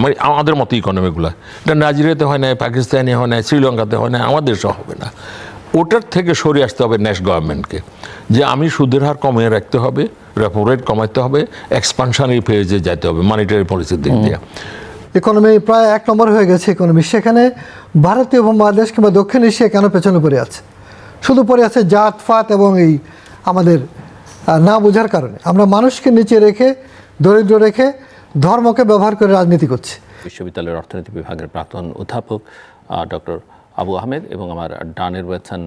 মানে আমাদের মতো ইকোনমিগুলো, এটা নাইজেরিয়াতে হয় না, পাকিস্তানে হয় না, শ্রীলঙ্কাতে হয় না, আমাদের দেশে হবে না। ওটার থেকে সরে আসতে হবে ন্যাশ গভর্নমেন্টকে, যে আমি সুদের হার কমিয়ে রাখতে হবে, রেপো রেট কমাতে হবে, এক্সপানশনারি ফেজে যেতে হবে মানিটারি পলিসির দিক দিয়ে। ইকোনমি প্রায় 1 নম্বর হয়ে গেছে ইকোনমি, সেখানে ভারতীয় উপমহাদেশ কিংবা দক্ষিণ এশিয়া কেন পেছনে পড়ে আছে? শুধু পড়ে আছে জাতপাত এবং এই আমাদের না বোঝার কারণে। আমরা মানুষকে নিচে রেখে, দরিদ্র রেখে, ধর্মকে ব্যবহার করে রাজনীতি করছি। বিশ্ববিদ্যালয়ের অর্থনীতি বিভাগের প্রাক্তন অধ্যাপক ডক্টর আবু আহমেদ এবং আমার ডানে রয়েছেন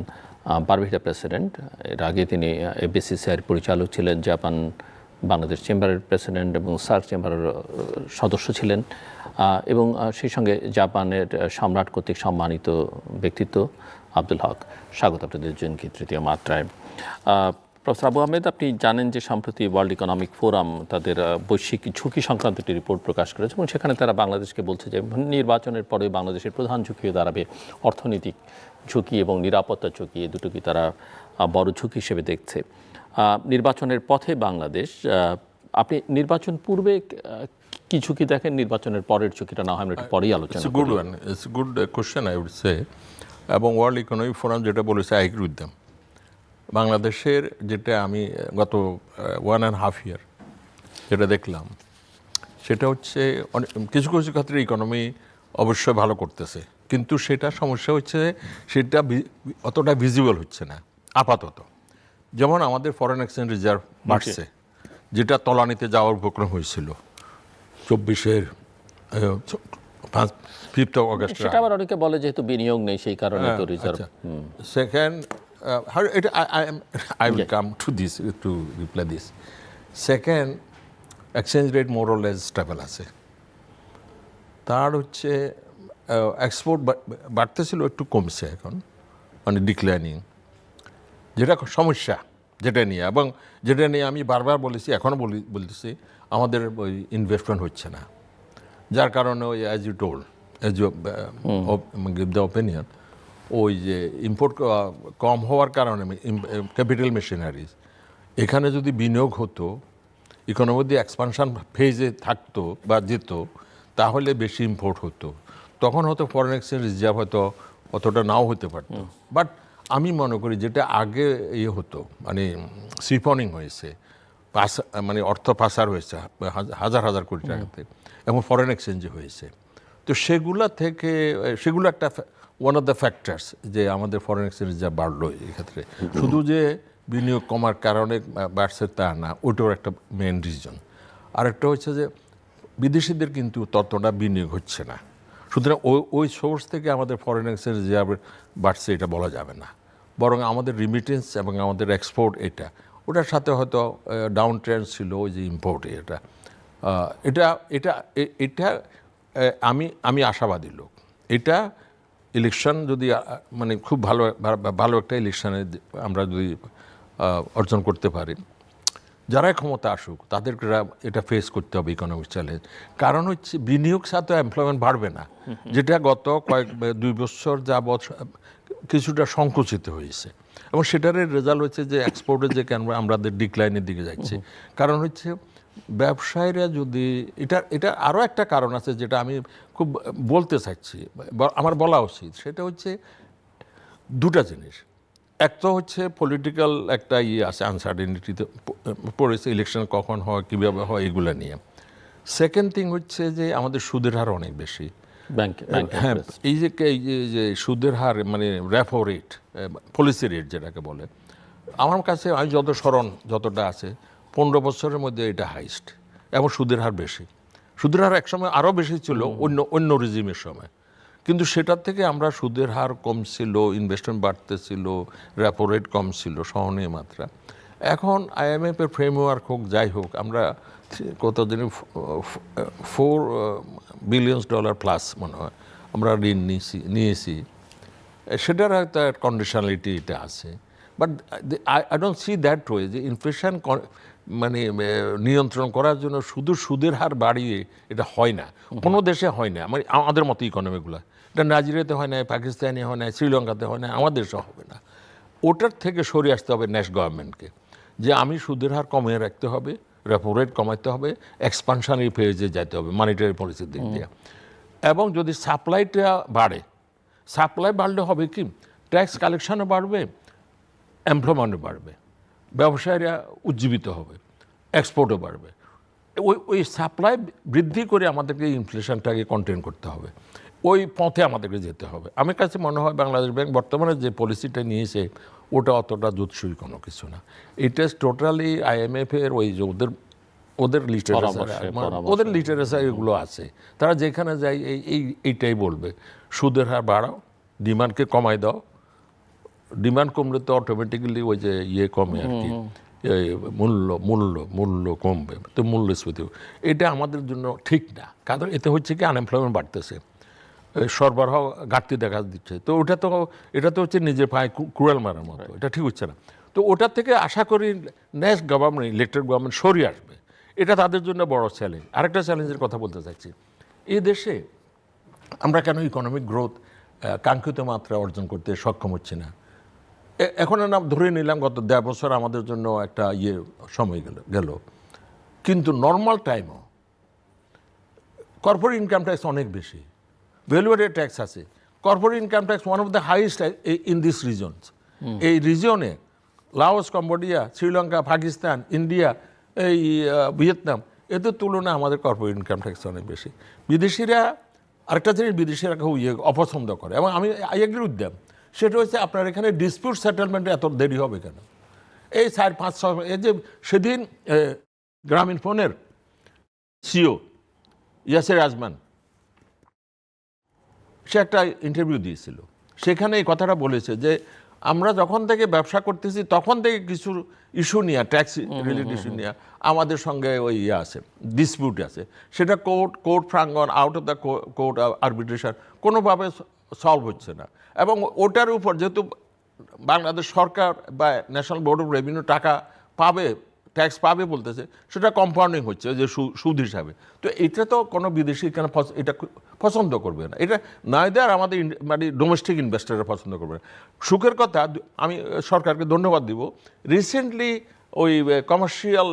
পারভিতা প্রেসিডেন্ট। এর আগে তিনি এফবিসিসিআইয়ের পরিচালক ছিলেন, জাপান বাংলাদেশ চেম্বারের প্রেসিডেন্ট এবং সার্ক চেম্বারের সদস্য ছিলেন, এবং সেই সঙ্গে জাপানের সম্রাট কর্তৃক সম্মানিত ব্যক্তিত্ব আব্দুল হক। স্বাগত আপনাদের দুজনকে তৃতীয় মাত্রায়। প্রফেসর আবু আহমেদ, আপনি জানেন যে সম্প্রতি ওয়ার্ল্ড ইকোনমিক ফোরাম তাদের বৈশ্বিক ঝুঁকি সংক্রান্ত একটি রিপোর্ট প্রকাশ করেছে এবং সেখানে তারা বাংলাদেশকে বলছে যে নির্বাচনের পরে বাংলাদেশের প্রধান ঝুঁকি হয়ে দাঁড়াবে অর্থনৈতিক ঝুঁকি এবং নিরাপত্তা ঝুঁকি। এই দুটোকে তারা বড় ঝুঁকি হিসেবে দেখছে। নির্বাচনের পথে বাংলাদেশ, আপনি নির্বাচন পূর্বে কি ঝুঁকি দেখেন, নির্বাচনের পরের ঝুঁকিটা না হয় আমরা একটু পরেই আলোচনা করি। Good one, it's good question I would say. এবং ওয়ার্ল্ড ইকোনমিক ফোরাম যেটা বলেছে, আই এগ্রি উইথ দেম। বাংলাদেশের যেটা আমি গত 1.5 ইয়ার যেটা দেখলাম, সেটা হচ্ছে কিছু কিছু ক্ষেত্রে ইকোনমি অবশ্যই ভালো করতেছে, কিন্তু সেটা সমস্যা হচ্ছে সেটা অতটা ভিজিবল হচ্ছে না আপাতত। যেমন আমাদের ফরেন এক্সচেঞ্জ রিজার্ভ বাড়ছে, যেটা তলানিতে যাওয়ার উপক্রম হয়েছিল 24-এর 5th of August। সেটা আবার অনেকে বলে যেহেতু বিনিয়োগ নেই সেই কারণে তো reserve. Second, I will come to this to reply this. Second, exchange rate more or less stable আছে। তার হচ্ছে এক্সপোর্ট বাড়তেছিল, একটু কমছে এখন, মানে ডিক্লাইনিং, যেটা সমস্যা যেটা নিয়ে, এবং যেটা নিয়ে আমি বারবার বলেছি, এখনও বলতেছি, আমাদের ওই ইনভেস্টমেন্ট হচ্ছে না, যার কারণে ওই as you told, as you give the opinion, ওই যে ইম্পোর্ট কম হওয়ার কারণে ক্যাপিটাল মেশিনারিজ, এখানে যদি বিনিয়োগ হতো, ইকোনমি দিয়ে এক্সপানশন ফেজে থাকতো বা যেত, তাহলে বেশি ইম্পোর্ট হতো, তখন হয়তো ফরেন এক্সচেঞ্জ রিজার্ভ হয়তো অতটা নাও হতে পারতো। বাট আমি মনে করি যেটা আগে হতো, মানে সিফনিং হয়েছে, মানে অর্থ পাচার হয়েছে হাজার হাজার কোটি টাকাতে, এবং ফরেন এক্সচেঞ্জে হয়েছে, তো সেগুলো থেকে সেগুলো একটা ওয়ান অফ দ্য ফ্যাক্টরস যে আমাদের ফরেন এক্সচেঞ্জ যা বাড়লো এক্ষেত্রে। শুধু যে বিনিয়োগ কমার কারণে বাড়ছে তা না, ওটাও একটা মেন রিজন। আরেকটা হচ্ছে যে বিদেশিদের কিন্তু ততটা বিনিয়োগ হচ্ছে না, সুতরাং ওই সোর্স থেকে আমাদের ফরেন এক্সচেঞ্জ রিজার্ভ বাড়ছে এটা বলা যাবে না, বরং আমাদের রিমিটেন্স এবং আমাদের এক্সপোর্ট ওটার সাথে হয়তো ডাউন ট্রেন্ড ছিল ওই যে ইম্পোর্ট। এটা আমি আশাবাদী লোক। এটা ইলেকশন যদি মানে খুব ভালো একটা ইলেকশনে আমরা যদি অর্জন করতে পারি, যারাই ক্ষমতা আসুক তাদেরকে এটা ফেস করতে হবে ইকোনমিক চ্যালেঞ্জ। কারণ হচ্ছে বিনিয়োগ সাথে এমপ্লয়মেন্ট বাড়বে না, যেটা গত 2 বছর যাবৎ কিছুটা সংকুচিত হয়েছে, এবং সেটার রেজাল্ট হচ্ছে যে এক্সপোর্টের যে কেন আমাদের ডিক্লাইনের দিকে যাচ্ছে। কারণ হচ্ছে ব্যবসায়ীরা যদি এটা আরও একটা কারণ আছে যেটা আমি খুব বলতে চাচ্ছি, আমার বলা উচিত, সেটা হচ্ছে দুটা জিনিস। এক তো হচ্ছে পলিটিক্যাল একটা আছে, আনসার্টেনিটিতে পড়েছে, ইলেকশন কখন হয়, কীভাবে হয়, এগুলো নিয়ে। সেকেন্ড থিং হচ্ছে যে আমাদের সুদের হার অনেক বেশি। হ্যাঁ, এই যে সুদের হার, মানে রেপো রেট, পলিসি রেট যেটাকে বলে, আমার কাছে আমি যতটা আছে 15 বছরের মধ্যে এটা হাইস্ট, এবং সুদের হার বেশি। সুদের হার একসময় আরও বেশি ছিল অন্য রিজিমের সময়, কিন্তু সেটার থেকে আমরা সুদের হার কম ছিল, ইনভেস্টমেন্ট বাড়তেছিল, রেপো রেট কম ছিল, সহনীয় মাত্রা। এখন IMF-এর ফ্রেমওয়ার্ক হোক, যাই হোক, আমরা কতদিনে $4 বিলিয়ন প্লাস মনে হয় আমরা ঋণ নিয়েছি, সেটার হয়তো কন্ডিশনালিটি এটা আছে। But I don't see that way যে ইনফ্লেশন মানে নিয়ন্ত্রণ করার জন্য শুধু সুদের হার বাড়িয়ে এটা হয় না, কোনো দেশে হয় না, মানে আমাদের মতো ইকোনমিগুলো। এটা নাইজেরিয়াতে হয় না, পাকিস্তানে হয় না, শ্রীলঙ্কাতে হয় না, আমাদের দেশে হবে না। ওটার থেকে সরে আসতে হবে ন্যাশ গভর্নমেন্টকে, যে আমি সুদের হার কমিয়ে রাখতে হবে, রেপো রেট কমাতে হবে, এক্সপানশনারি ফেজে যেতে হবে মনিটারি পলিসির দিক দিয়ে। এবং যদি সাপ্লাইটা বাড়ে, সাপ্লাই বাড়লে হবে কি, ট্যাক্স কালেকশনও বাড়বে, এমপ্লয়মেন্টও বাড়বে, ব্যবসায়ীরা উজ্জীবিত হবে, এক্সপোর্টও বাড়বে। ওই সাপ্লাই বৃদ্ধি করে আমাদেরকে ইনফ্লেশনটাকে কন্টেন করতে হবে, ওই পথে আমাদেরকে যেতে হবে। আমার কাছে মনে হয় বাংলাদেশ ব্যাংক বর্তমানে যে পলিসিটা নিয়েছে ওটা অতটা জুৎসই কোনো কিছু না। এটা টোটালি IMF-এর ওই যে ওদের লিটারেচার এগুলো আছে, তারা যেখানে যায় এইটাই বলবে, সুদের হার বাড়াও, ডিমান্ডকে কমাই দাও, ডিমান্ড কমলে তো অটোমেটিক্যালি ওই যে কমে আর কি, মূল্য কমবে, তো মূল্যস্ফীতি। এটা আমাদের জন্য ঠিক না, কারণ এতে হচ্ছে কি আনএমপ্লয়মেন্ট বাড়তেছে, সরবরাহ ঘাটতি দেখা দিচ্ছে। তো এটা তো হচ্ছে নিজের পায়ে কুড়াল মারার মতো, এটা ঠিক হচ্ছে না। তো ওটার থেকে আশা করি নেক্সট গভর্নমেন্ট, ইলেক্টেড গভর্নমেন্ট সরিয়ে আসবে, এটা তাদের জন্য বড় চ্যালেঞ্জ। আরেকটা চ্যালেঞ্জের কথা বলতে চাইছি, এই দেশে আমরা কেন ইকোনমিক গ্রোথ কাঙ্ক্ষিত মাত্রা অর্জন করতে সক্ষম হচ্ছি না। এখন না ধরে নিলাম গত ১.৫ বছর আমাদের জন্য একটা সময় গেল, কিন্তু নর্মাল টাইমও কর্পোরেট ইনকাম ট্যাক্স অনেক বেশি, ভ্যালু অ্যাডেড ট্যাক্স আছে। Corporate income tax one of the highest in this reasons. এই রিজনে Laos, Cambodia, Sri Lanka, Pakistan, India, এই ভিয়েতনাম, এদের তুলনায় আমাদের কর্পোরেট ইনকাম ট্যাক্স অনেক বেশি। বিদেশিরা আরেকটা জিনিস বিদেশিরা খুব অপছন্দ করে, এবং আমি আই এগ্রি উইথ দেম, সেটা হচ্ছে আপনার এখানে ডিসপিউট সেটেলমেন্টে এত দেরি হবে কেন? এই 4-5 এই যে সেদিন গ্রামীণ ফোনের সিও ইয়াসের আজমান সে একটা ইন্টারভিউ দিয়েছিল, সেখানে এই কথাটা বলেছে যে আমরা যখন থেকে ব্যবসা করতেছি তখন থেকে কিছু ইস্যু নিয়ে, ট্যাক্স রিলেটেড ইস্যু নিয়ে আমাদের সঙ্গে ওই আছে, ডিসপিউট আছে, সেটা কোর্ট প্রাঙ্গণ, out of the court arbitration কোনোভাবে সলভ হচ্ছে না। এবং ওটার উপর যেহেতু বাংলাদেশ সরকার বা ন্যাশনাল বোর্ড অফ রেভিনিউ টাকা পাবে, ট্যাক্স পাবে বলতেছে, সেটা কম্পাউন্ডিং হচ্ছে যে সুদ হিসাবে। তো এটা তো কোনো বিদেশি কেন এটা পছন্দ করবে না, এটা নাইদার আমাদের মানে ডোমেস্টিক ইনভেস্টাররা পছন্দ করবে না। সুখের কথা, আমি সরকারকে ধন্যবাদ দিব, রিসেন্টলি ওই কমার্শিয়াল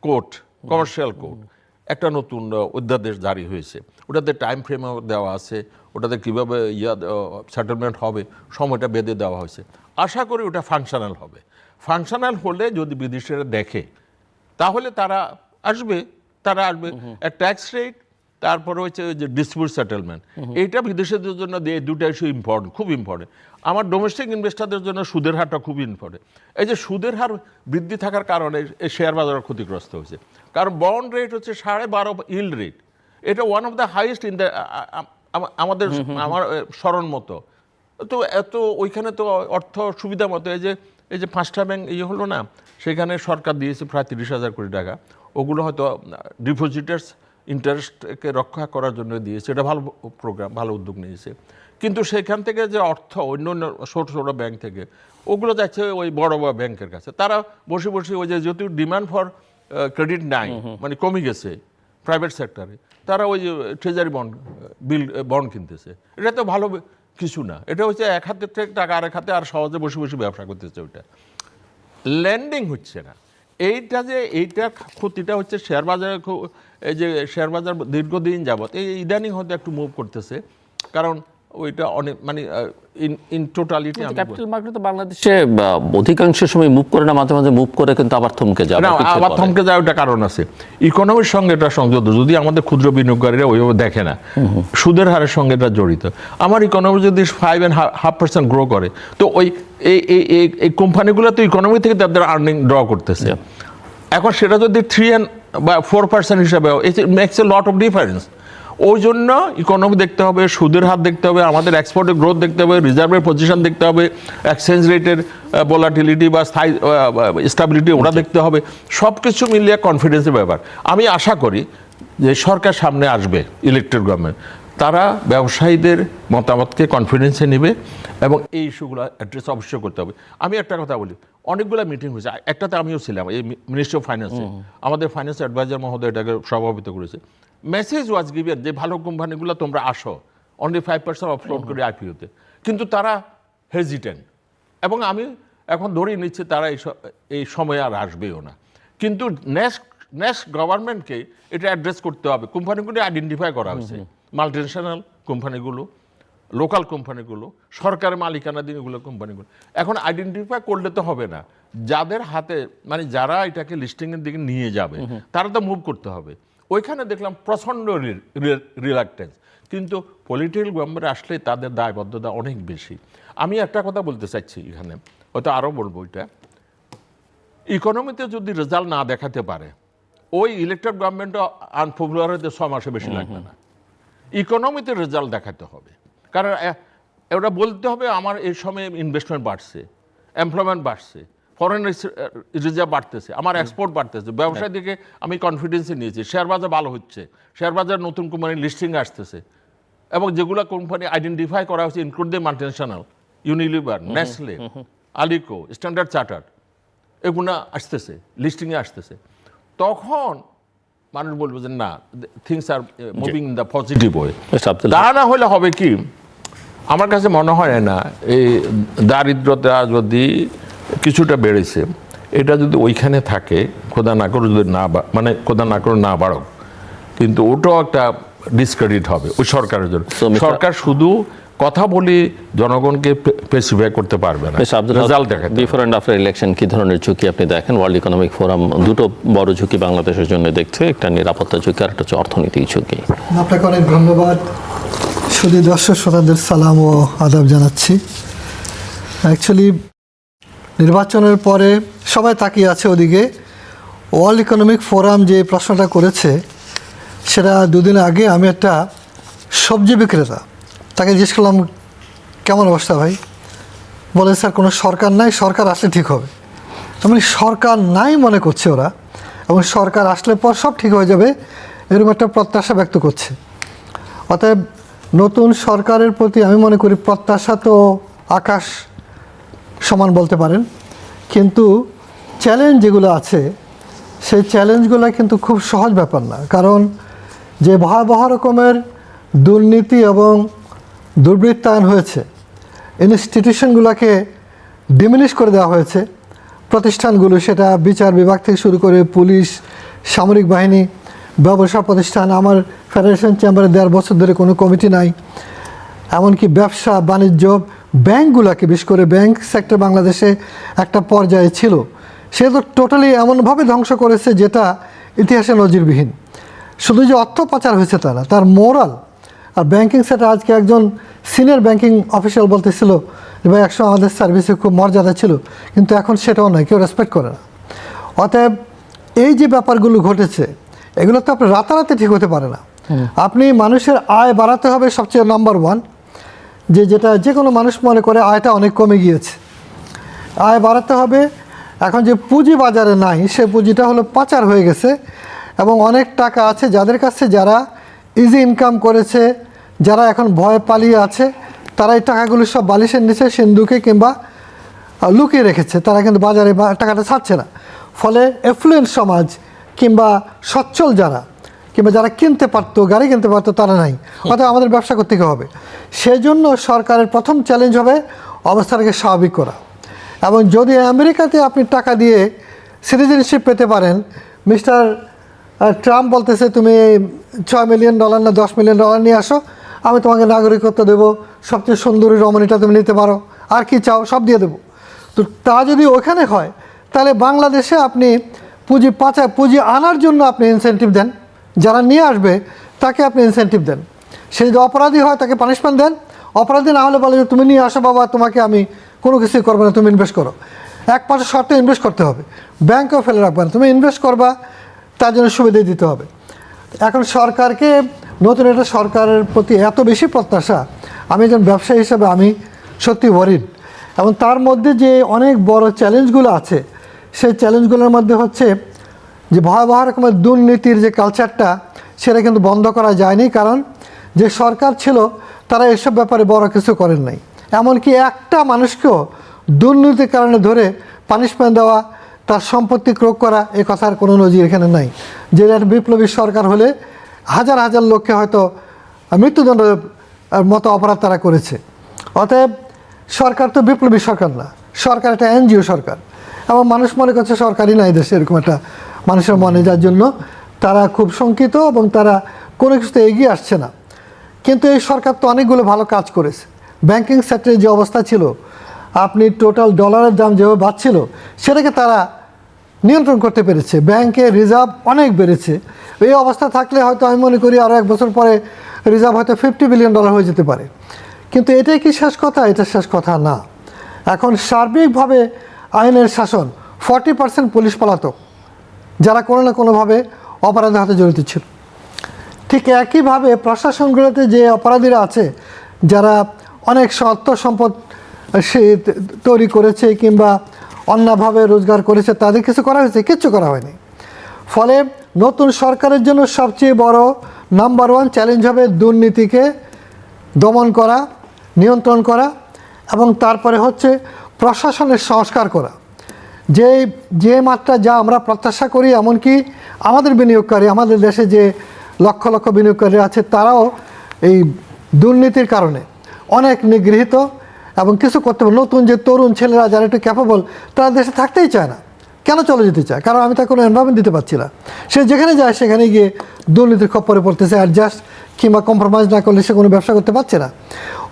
কোর্ট একটা নতুন অধ্যাদেশ জারি হয়েছে, ওটাতে টাইম ফ্রেমও দেওয়া আছে, ওটাতে কীভাবে সেটেলমেন্ট হবে সময়টা বেঁধে দেওয়া হয়েছে। আশা করি ওটা ফাংশনাল হবে। ফাংশনাল হলে যদি বিদেশিরা দেখে তাহলে তারা আসবে। ট্যাক্স রেট, তারপরে হচ্ছে যে ডিসপিউট সেটেলমেন্ট, এইটা বিদেশিদের জন্য দিয়ে দুটো ইস্যু ইম্পর্টেন্ট, খুব ইম্পর্টেন্ট। আমার ডোমেস্টিক ইনভেস্টারদের জন্য সুদের হারটা খুব ইম্পর্টেন্ট। এই যে সুদের হার বৃদ্ধি থাকার কারণে এই শেয়ার বাজার ক্ষতিগ্রস্ত হয়েছে, কারণ বন্ড রেট হচ্ছে 12.5 ইল্ড রেট, এটা one of the highest in the আমার স্মরণ মতো। তো ওইখানে তো অর্থ সুবিধা মতো এই যে 5টা ব্যাংক হলো না, সেখানে সরকার দিয়েছে প্রায় 30,000 কোটি টাকা, ওগুলো হয়তো ডিপোজিটার্স ইন্টারেস্টকে রক্ষা করার জন্য দিয়েছে। এটা ভালো প্রোগ্রাম, ভালো উদ্যোগ নিয়েছে। কিন্তু সেখান থেকে যে অর্থ অন্য ছোটো ছোটো ব্যাংক থেকে ওগুলো যাচ্ছে ওই বড় বড় ব্যাংকের কাছে, তারা বসে ওই যে যেহেতু ডিমান্ড ফর ক্রেডিট নাই, মানে কমে গেছে প্রাইভেট সেক্টরে, তারা ওই যে ট্রেজারি বন্ড কিনতেছে। এটা তো ভালো কিছু না, এটা হচ্ছে এক হাতের থেকে টাকা আরেক হাতে আর সহজে বসে ব্যবসা করতেছে, ওইটা ল্যান্ডিং হচ্ছে না। এইটার ক্ষতিটা হচ্ছে শেয়ার বাজারে। এই যে শেয়ার বাজার দীর্ঘদিন যাবত এই ইদানিং হয়তো একটু মুভ করতেছে, কারণ ওইটা অনেক মানে ইন টোটালিটি ক্যাপিটাল মার্কেট তো বাংলাদেশে অধিকাংশ সময় মুভ করে না, মাঝে মাঝে মুভ করে কিন্তু আবার থমকে যায়। আবার থমকে যায়, ওটা কারণ আছে ইকোনমির সঙ্গে এটা সংযুক্ত। যদি আমাদের ক্ষুদ্র বিনিয়োগকারীরা ওইভাবে দেখে না, সুদের হারের সঙ্গে এটা জড়িত। আমার ইকোনমি যদি 5.5% গ্রো করে, তো ওই এই কোম্পানিগুলো তো ইকোনমি থেকে তাদের আর্নিং ড্র করতেছে। এখন সেটা যদি 3 বা 4% হিসাবে, it makes a lot of difference. ওই জন্য ইকোনমি দেখতে হবে, সুদের হার দেখতে হবে, আমাদের এক্সপোর্টের গ্রোথ দেখতে হবে, রিজার্ভের পজিশন দেখতে হবে, এক্সচেঞ্জ রেটের ভোলাটিলিটি বা স্থায়ী স্টেবিলিটি ওটা দেখতে হবে। সব কিছু মিলিয়ে কনফিডেন্সের ব্যাপার। আমি আশা করি যে সরকার সামনে আসবে, ইলেক্টেড গভর্নমেন্ট, তারা ব্যবসায়ীদের মতামতকে কনফিডেন্সে নেবে এবং এই ইস্যুগুলো অ্যাড্রেস অবশ্যই করতে হবে। আমি একটা কথা বলি, অনেকগুলো মিটিং হয়েছে, একটাতে আমিও ছিলাম, এই মিনিস্ট্রি অফ ফাইন্যান্সে, আমাদের ফাইন্যান্স অ্যাডভাইজার মহোদয় এটাকে সভাপতিত্ব করেছে। মেসেজ ওয়াজ গিভেন যে ভালো কোম্পানিগুলো তোমরা আসো, অনলি 5% অফলোড করে আইপিওতে, কিন্তু তারা হেজিটেন্ট। এবং আমি এখন ধরেই নিচ্ছি তারা এই সময় আর আসবেও না। কিন্তু নেক্সট নেক্সট গভর্নমেন্টকে এটা অ্যাড্রেস করতে হবে। কোম্পানিগুলো আইডেন্টিফাই করা হয়েছে, মাল্টিনেশনাল কোম্পানিগুলো, লোকাল কোম্পানিগুলো, সরকারের মালিকানাধীন এগুলো কোম্পানিগুলো। এখন আইডেন্টিফাই করলে তো হবে না, যাদের হাতে মানে যারা এটাকে লিস্টিংয়ের দিকে নিয়ে যাবে তারা তো মুভ করতে হবে। ওইখানে দেখলাম প্রচণ্ড রিলাক্টেন্স, কিন্তু পলিটিক্যাল গভর্নমেন্ট আসলে তাদের দায়বদ্ধতা অনেক বেশি। আমি একটা কথা বলতে চাইছি এখানে, হয়তো আরও বলবো, এটা ইকোনমিতে যদি রেজাল্ট না দেখাতে পারে ওই ইলেকটেড গভর্নমেন্টও আনপপুলার হতে 6 মাসে বেশি লাগবে না। ইকোনমিতে রেজাল্ট দেখাতে হবে, কারণ ওটা বলতে হবে আমার এই সময় ইনভেস্টমেন্ট বাড়ছে, এমপ্লয়মেন্ট বাড়ছে, ফরেন রিজার্ভ বাড়তেছে, আমার এক্সপোর্ট বাড়তেছে, ব্যবসার দিকে আমি কনফিডেন্সে নিয়েছি, শেয়ার বাজার ভালো হচ্ছে, শেয়ার বাজার নতুন কোম্পানি লিস্টিং আসতেছে, এবং যেগুলো কোম্পানি আইডেন্টিফাই করা হচ্ছে including multinational, Unilever, Nestle, ALICO, Standard Chartered, এগুলো আসতেছে, লিস্টিংয়ে আসতেছে, তখন মানুষ বলবে যে না, things are moving in the positive way. তা না হলে হবে কি, আমার কাছে মনে হয় না এই দারিদ্রতা যদি কিছুটা বেড়েছে, এটা যদি ওইখানে থাকে, খোদা না করে যদি মানে খোদা না করে না বাড়ক, কিন্তু ওটাও একটা ডিসক্রেডিট হবে ওই সরকারের জন্য। সরকার শুধু কথা বলি জনগণকে পেসিফাই করতে পারবে না, রেজাল্ট দেখে। বিফোর অ্যান্ড আফটার ইলেকশন কি ধরনের ঝুঁকি আপনি দেখেন? ওয়ার্ল্ড ইকোনমিক ফোরাম দুটো বড় ঝুঁকি বাংলাদেশের জন্য দেখছে, একটা নিরাপত্তা ঝুঁকি আর একটা হচ্ছে অর্থনৈতিক ঝুঁকি। আপনাকে অনেক ধন্যবাদ। শুধু দর্শক শ্রোতাদের সালাম ও আদাব জানাচ্ছি। অ্যাকচুয়ালি নির্বাচনের পরে সবাই তাকিয়ে আছে ওদিকে। ওয়ার্ল্ড ইকোনমিক ফোরাম যে প্রশ্নটা করেছে, সেটা দুদিন আগে আমি একটা সবজি বিক্রেতা তাকে জিজ্ঞেস করলাম, কেমন অবস্থা ভাই? বলে স্যার কোনো সরকার নাই, সরকার আসলে ঠিক হবে। তার মানে সরকার নাই মনে করছে ওরা, এবং সরকার আসলে পর সব ঠিক হয়ে যাবে এরকম একটা প্রত্যাশা ব্যক্ত করছে। অতএব নতুন সরকারের প্রতি আমি মনে করি প্রত্যাশা তো আকাশ সমান বলতে পারেন, কিন্তু চ্যালেঞ্জ যেগুলো আছে সেই চ্যালেঞ্জগুলো কিন্তু খুব সহজ ব্যাপার না। কারণ যে ভয়াবহ রকমের দুর্নীতি এবং দুর্বৃত্তায়ন হয়েছে, ইনস্টিটিউশনগুলোকে ডিমিনিশ করে দেওয়া হয়েছে, প্রতিষ্ঠানগুলো, সেটা বিচার বিভাগ থেকে শুরু করে পুলিশ, সামরিক বাহিনী, ব্যবসা প্রতিষ্ঠান। আমার ফেডারেশন চেম্বারে 1.5 বছর ধরে কোনো কমিটি নাই। এমনকি ব্যবসা বাণিজ্য, ব্যাংকগুলোকে, বিশেষ করে ব্যাংক সেক্টর বাংলাদেশে একটা পর্যায়ে ছিল, সে তো টোটালি এমনভাবে ধ্বংস করেছে যেটা ইতিহাসে নজিরবিহীন। শুধু যে অর্থ পাচার হয়েছে তা না, তার মোরাল। আর ব্যাংকিং সেক্টর, আজকে একজন সিনিয়র ব্যাংকিং অফিসিয়াল বলতেছিল যে ভাই একসময় আমাদের সার্ভিসে খুব মর্যাদা ছিল, কিন্তু এখন সেটাও নয়, কেউ রেসপেক্ট করে না। অতএব এই যে ব্যাপারগুলো ঘটেছে, এগুলো তো আপনি রাতারাতি ঠিক হতে পারে না। আপনি মানুষের আয় বাড়াতে হবে সবচেয়ে নাম্বার 1, যেটা যে কোনো মানুষ মনে করে আয়টা অনেক কমে গিয়েছে, আয় বাড়াতে হবে। এখন যে পুঁজি বাজারে নাই, সে পুঁজিটা হলো পাচার হয়ে গেছে, এবং অনেক টাকা আছে যাদের কাছে, যারা ইজি ইনকাম করেছে, যারা এখন ভয় পালিয়ে আছে, তারা এই টাকাগুলো সব বালিশের নিচে, সিন্ধুকে কিংবা লুকিয়ে রেখেছে, তারা কিন্তু বাজারে টাকাটা ছাড়ছে না। ফলে এফ্লুয়েন্ট সমাজ কিংবা সচ্ছল যারা, কিংবা যারা কিনতে পারতো, গাড়ি কিনতে পারতো, তারা নাই। অর্থাৎ আমাদের ব্যবসা করতে হবে। সেই জন্য সরকারের প্রথম চ্যালেঞ্জ হবে অবস্থাটাকে স্বাভাবিক করা। এবং যদি আমেরিকাতে আপনি টাকা দিয়ে সিটিজেনশিপ পেতে পারেন, মিস্টার ট্রাম্প বলতেছে তুমি $6 মিলিয়ন না $10 মিলিয়ন নিয়ে আসো, আমি তোমাকে নাগরিকত্ব দেবো, সবচেয়ে সুন্দরী রমণীটা তুমি নিতে পারো, আর কি চাও সব দিয়ে দেবো। তো তা যদি ওখানে হয়, তাহলে বাংলাদেশে আপনি পুঁজি আনার জন্য আপনি ইনসেন্টিভ দেন, যারা নিয়ে আসবে তাকে আপনি ইনসেন্টিভ দেন। সে যদি অপরাধী হয় তাকে পানিশমেন্ট দেন, অপরাধী না হলে বলে যে তুমি নিয়ে আসো বাবা, তোমাকে আমি কোনো কিছুই করবো না, তুমি ইনভেস্ট করো। এক পাশে শর্তে ইনভেস্ট করতে হবে, ব্যাংকেও ফেলে রাখবে না, তুমি ইনভেস্ট করবা, তার জন্য সুবিধা দিতে হবে। এখন সরকারকে, নতুন একটা সরকারের প্রতি এত বেশি প্রত্যাশা, আমি একজন ব্যবসায়ী হিসেবে আমি সত্যি ওয়ারিড। এবং তার মধ্যে যে অনেক বড় চ্যালেঞ্জগুলো আছে, সেই চ্যালেঞ্জগুলোর মধ্যে হচ্ছে যে ভয়াবহ রকমের দুর্নীতির যে কালচারটা, সেটা কিন্তু বন্ধ করা যায়নি। কারণ যে সরকার ছিল তারা এসব ব্যাপারে বড় কিছু করেন নাই। এমনকি একটা মানুষকেও দুর্নীতির কারণে ধরে পানিশমেন্ট দেওয়া, তার সম্পত্তি ক্রোক করা, এই কথার কোনো নজির এখানে নাই। যে একটা বিপ্লবী সরকার হলে হাজার হাজার লোককে হয়তো মৃত্যুদণ্ডের মতো অপরাধ তারা করেছে। অতএব সরকার তো বিপ্লবী সরকার না, সরকার একটা এনজিও সরকার। এবং মানুষ মনে করছে সরকারই নাই দেশে, এরকম একটা মানুষের মনে, যার জন্য তারা খুব শঙ্কিত এবং তারা কোনো কিছুতে এগিয়ে আসছে না। কিন্তু এই সরকার তো অনেকগুলো ভালো কাজ করেছে। ব্যাংকিং সেক্টরের যে অবস্থা ছিল, আপনি টোটাল ডলারের দাম যেভাবে বাড়ছিল সেটাকে তারা নিয়ন্ত্রণ করতে পেরেছে। ব্যাংকের রিজার্ভ অনেক বেড়েছে। এই অবস্থা থাকলে হয়তো আমি মনে করি আরও 1 বছর পরে রিজার্ভ হয়তো $50 বিলিয়ন হয়ে যেতে পারে। কিন্তু এটাই কি শেষ কথা? এটা শেষ কথা না। এখন সার্বিকভাবে আইনের শাসন, 40% পুলিশ পলাতক যারা কোনো না কোনোভাবে অপরাধের হাতে জড়িত ছিল। ঠিক একইভাবে প্রশাসনগুলোতে যে অপরাধীরা আছে, যারা অনেক অর্থ সম্পদ সে তৈরি করেছে কিংবা অন্যভাবে রোজগার করেছে, তাদের কিছু করা হয়েছে? কিচ্ছু করা হয়নি। ফলে নতুন সরকারের জন্য সবচেয়ে বড় নাম্বার 1 চ্যালেঞ্জ হবে দুর্নীতিকে দমন করা, নিয়ন্ত্রণ করা, এবং তারপরে হচ্ছে প্রশাসনের সংস্কার করা। যে মাত্রা যা আমরা প্রত্যাশা করি, এমনকি আমাদের বিনিয়োগকারী, আমাদের দেশে যে লক্ষ লক্ষ বিনিয়োগকারী আছে, তারাও এই দুর্নীতির কারণে অনেক নিগৃহীত এবং কিছু করতে পারে। নতুন যে তরুণ ছেলেরা যারা একটু ক্যাপেবল, তারা দেশে থাকতেই চায় না। কেন চলে যেতে চায়? কারণ আমি তার কোনো এনভায়রনমেন্ট দিতে পারছি না। সে যেখানে যায় সেখানে গিয়ে দুর্নীতির খপ্পরে পড়তেছে, অ্যাডজাস্ট কিংবা কম্প্রোমাইজ না করলে সে কোনো ব্যবসা করতে পারছে না।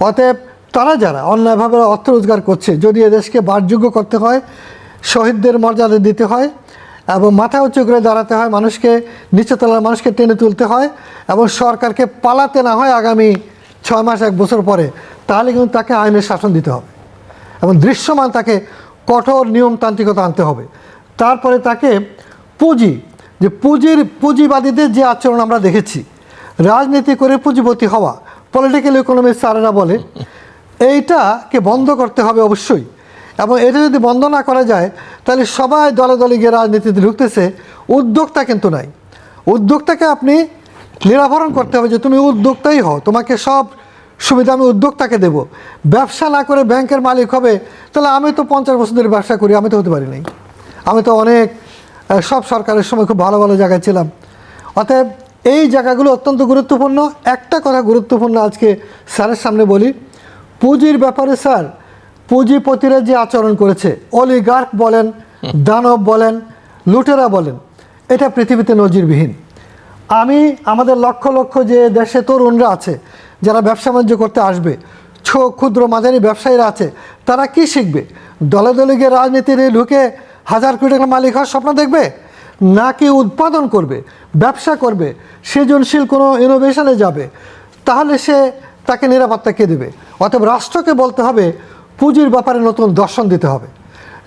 অতএব তারা যারা অন্যায়ভাবে অর্থ রোজগার করছে, যদি এদেশকে বাসযোগ্য করতে হয়, শহীদদের মর্যাদা দিতে হয় এবং মাথা উঁচু করে দাঁড়াতে হয়, মানুষকে নিচে তলার মানুষকে টেনে তুলতে হয় এবং সরকারকে পালাতে না হয় আগামী 6 মাস 1 বছর পরে, তাহলে কিন্তু তাকে আইনের শাসন দিতে হবে এবং দৃশ্যমান তাকে কঠোর নিয়মতান্ত্রিকতা আনতে হবে। তারপরে তাকে পুঁজিবাদীদের যে আচরণ আমরা দেখেছি, রাজনীতি করে পুঁজিপতি হওয়া, পলিটিক্যাল ইকোনমিক্স স্যারেরা বলে, এইটাকে বন্ধ করতে হবে অবশ্যই। এবং এটা যদি বন্ধ না করা যায়, তাহলে সবাই দলে দলে গিয়ে রাজনীতিতে ঢুকতেছে, উদ্যোক্তা কিন্তু নাই। উদ্যোক্তাকে আপনি নিরাবরণ করতে হবে যে তুমি উদ্যোক্তাই হও, তোমাকে সব সুবিধা আমি উদ্যোক্তাকে দেব। ব্যবসা না করে ব্যাংকের মালিক হবে, তাহলে আমি তো 50 বছর ধরে ব্যবসা করি, আমি তো হতে পারি নাই। আমি তো অনেক সব সরকারের সময় খুব ভালো ভালো জায়গায় ছিলাম। অতএব এই জায়গাগুলো অত্যন্ত গুরুত্বপূর্ণ। একটা কথা গুরুত্বপূর্ণ আজকে স্যারের সামনে বলি, পুঁজির ব্যাপারে স্যার, পুঁজিপতিরা যে আচরণ করেছে, অলিগার্ক বলেন, দানব বলেন, লুটেরা বলেন, এটা পৃথিবীতে নজিরবিহীন। আমাদের লক্ষ লক্ষ যে দেশে তরুণরা আছে যারা ব্যবসা বাণিজ্য করতে আসবে, ক্ষুদ্র মাঝারি ব্যবসায়ীরা আছে, তারা কি শিখবে? দলে দলে গিয়ে রাজনীতিতে ঢুকে 1000 কোটি টাকার মালিক হওয়ার স্বপ্ন দেখবে, নাকি উৎপাদন করবে, ব্যবসা করবে, সৃজনশীল কোনো ইনোভেশনে যাবে? তাহলে তাকে নিরাপত্তা কে দেবে? অতএব রাষ্ট্রকে বলতে হবে, পুঁজির ব্যাপারে নতুন দর্শন দিতে হবে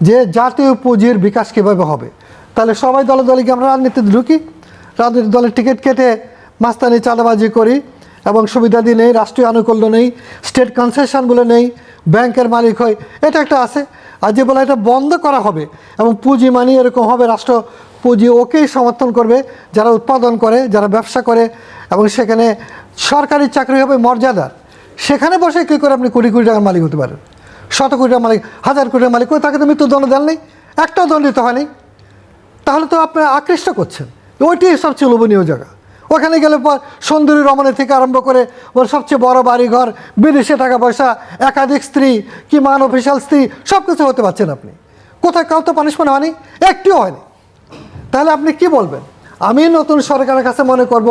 যে জাতীয় পুঁজির বিকাশ কীভাবে হবে। তাহলে সবাই দলে দলে গিয়ে আমরা রাজনীতিতে ঢুকি, রাজনৈতিক দলের টিকিট কেটে মাস্তানি চাঁদাবাজি করি এবং সুবিধাদি নেই, রাষ্ট্রীয় আনুকূল্য নেই, স্টেট কনসেশনগুলো নেই, ব্যাংকের মালিক হয়, এটা একটা আছে। আর যে বলে এটা বন্ধ করা হবে এবং পুঁজি মানি এরকম হবে, রাষ্ট্র পুঁজি ওকেই সমর্থন করবে যারা উৎপাদন করে, যারা ব্যবসা করে, এবং সেখানে সরকারি চাকরি হবে মর্যাদার। সেখানে বসে কী করে আপনি কোটি কোটি টাকার মালিক হতে পারেন, শত কোটি টাকার মালিক, 1000 কোটি টাকার মালিক, তাকে তো মৃত্যুদণ্ড দেন নেই, একটাও দণ্ডিত হয়নি। তাহলে তো আপনি আকৃষ্ট করছেন। ওইটাই সবচেয়ে লোভনীয় জায়গা। ওখানে গেলে পর সুন্দরী রমণী থেকে আরম্ভ করে ওর সবচেয়ে বড় বাড়িঘর, বিদেশে টাকা পয়সা, একাধিক স্ত্রী কি মান অফিসিয়াল স্ত্রী, সব কিছু হতে পারছেন আপনি। কোথায় কাউ তো পানিশমেন্ট হয়নি, একটিও হয়নি। তাহলে আপনি কি বলবেন? আমি নতুন সরকারের কাছে মনে করব